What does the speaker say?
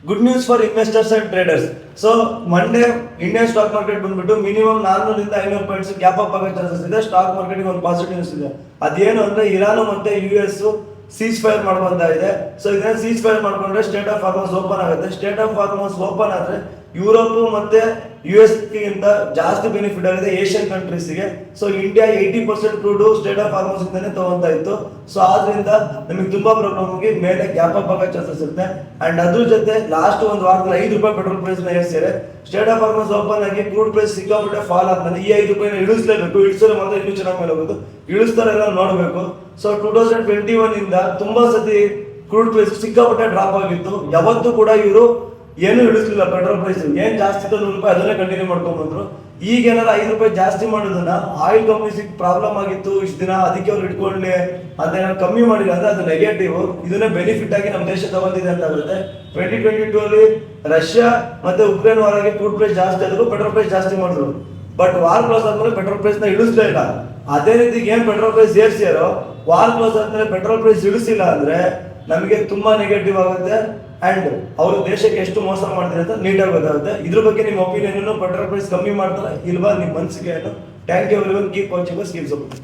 Good news for investors and traders. So Monday Indian stock market ಬಂದ್ಬಿಟ್ಟು minimum 400 500 points gap up ಆಗೋ chances ಇದೆ. Stock ಮಾರ್ಕೆಟ್ಗೆ ಒಂದು positive news ಇದೆ. ಅದೇನು ಅಂದ್ರೆ ಇರಾನ್ ಮತ್ತೆ US ಸೀಸ್ ಫೈರ್ ಮಾಡುವಂತ ಇದೆ. ಸೊ ಇದನ್ನ ಸೀಸ್ ಫೈರ್ ಮಾಡ್ಕೊಂಡ್ರೆ ಸ್ಟೇಟ್ ಆಫ್ ಹಾರ್ಮೋನ್ಸ್ ಓಪನ್ ಆಗುತ್ತೆ. ಸ್ಟೇಟ್ ಆಫ್ ಹಾರ್ಮೋನ್ಸ್ ಓಪನ್ ಆದ್ರೆ ಯುರೋಪ್ ಮತ್ತೆ US ಗಿಂತ ಜಾಸ್ತಿ ಬೆನಿಫಿಟ್ ಆಗಿದೆ ಏಷ್ಯನ್ ಕಂಟ್ರೀಸ್ಗೆ. So India 80% crude strait of Hormuz ಇಂದಾನೆ ತಗೊಂತಾ ಇತ್ತು. ಸೊ ಆದ್ರಿಂದ ನಮಗೆ ತುಂಬಾ ಪ್ರಾಬ್ಲಮ್ ಆಗಿ ಮೇಲೆ ಗ್ಯಾಪ್ ಅಪ್ ಆಗೋ ಚಾನ್ಸಸ್ ಇರುತ್ತೆ. ಅಂಡ್ ಅದ್ರ ಜೊತೆ ಲಾಸ್ಟ್ ಒಂದು ವಾರದಲ್ಲಿ ₹5 ಪೆಟ್ರೋಲ್ ಪ್ರೈಸ್ ನ ಏರಿಸಿದ್ದಾರೆ. ಸ್ಟೇಟ್ ಆಫ್ ಹಾರ್ಮೋನ್ಸ್ ಓಪನ್ ಆಗಿ ಕ್ರೂಡ್ ಪ್ರೈಸ್ ಸಿಕ್ಕಾಪಟ್ಟೆ ಫಾಲ್ ಆದ್ಮೇಲೆ ಈ ₹5 ಇಳಿಸಲೇಬೇಕು. ಇಳಿಸಿದ್ರೆ ಮಾತ್ರ ಇನ್ನೂ ಚೆನ್ನಾಗಿ ಮೇಲೆ ಹೋಗೋದು. ಇಳಿಸ್ತಾರೆ ಎಲ್ಲ ನೋಡಬೇಕು. ಸೊ 2021 ಇಂದ ತುಂಬಾ ಸತಿ ಕ್ರೂಡ್ ಪ್ರೈಸ್ ಸಿಕ್ಕಾಪಟ್ಟೆ ಡ್ರಾಪ್ ಆಗಿತ್ತು. ಯಾವತ್ತೂ ಕೂಡ ಇವರು ಏನು ಇಳಿಸಲಿಲ್ಲ. ಪೆಟ್ರೋಲ್ ಪ್ರೈಸ್ ಏನ್ ಜಾಸ್ತಿ ಇತ್ತು ₹100 ಅದನ್ನೇ ಕಂಟಿನ್ಯೂ ಮಾಡ್ಕೊಂಡ್ ಬಂದ್ರು. ಈಗ ಏನಾರ ₹5 ಜಾಸ್ತಿ ಮಾಡೋದನ್ನ ಆಯಿಲ್ ಕಂಪನೀಸ್ ಪ್ರಾಬ್ಲಮ್ ಆಗಿತ್ತು ಇಷ್ಟು ದಿನ, ಅದಕ್ಕೆ ಅವ್ರು ಇಟ್ಕೊಳ್ಳಿ ಅದೇನಾದ್ರು ಕಮ್ಮಿ ಮಾಡಿಲ್ಲ ಅಂದ್ರೆ ಅದು ನೆಗೆಟಿವ್. ಇದನ್ನೇ ಬೆನಿಫಿಟ್ ಆಗಿ ನಮ್ಮ ದೇಶ ತಗೊಂಡಿದೆ ಅಂತ ಆಗುತ್ತೆ. 2022 ಅಲ್ಲಿ ರಷ್ಯಾ ಮತ್ತೆ ಉಕ್ರೇನ್ ವಾರಾಗಿ ಕ್ರೂಡ್ ಪ್ರೈಸ್ ಜಾಸ್ತಿ ಆದ್ರು, ಪೆಟ್ರೋಲ್ ಪ್ರೈಸ್ ಜಾಸ್ತಿ ಮಾಡಿದ್ರು. ಬಟ್ ವಾರ್ ಕ್ಲೋಸ್ ಆದ್ಮೇಲೆ ಪೆಟ್ರೋಲ್ ಪ್ರೈಸ್ ನ ಇಳಿಸಲೇ ಇಲ್ಲ. ಅದೇ ರೀತಿ ಏನ್ ಪೆಟ್ರೋಲ್ ಪ್ರೈಸ್ ಏರ್ಸಿಯಾರೋ ವಾರ್ ಕ್ಲೋಸ್ ಆದ್ಮೇಲೆ ಪೆಟ್ರೋಲ್ ಪ್ರೈಸ್ ಇಳಿಸಿಲ್ಲ ಅಂದ್ರೆ ನಮಗೆ ತುಂಬಾ ನೆಗೆಟಿವ್ ಆಗುತ್ತೆ. ಅಂಡ್ ಅವರು ದೇಶಕ್ಕೆ ಎಷ್ಟು ಮೋಸ ಮಾಡ್ತಾರೆ ಅಂತ ನೀಟಾಗಿ ಗೊತ್ತಾಗುತ್ತೆ. ಇದ್ರ ಬಗ್ಗೆ ನಿಮ್ಮ ಒಪಿನಿಯನ್, ಪೆಟ್ರೋಲ್ ಪ್ರೈಸ್ ಕಮ್ಮಿ ಮಾಡ್ತಾರೆ ಇಲ್ವಾ, ನಿಮ್ಮ ಮನಸ್ಸಿಗೆ ಏನು? Thank you everyone. Keep watching, keep support.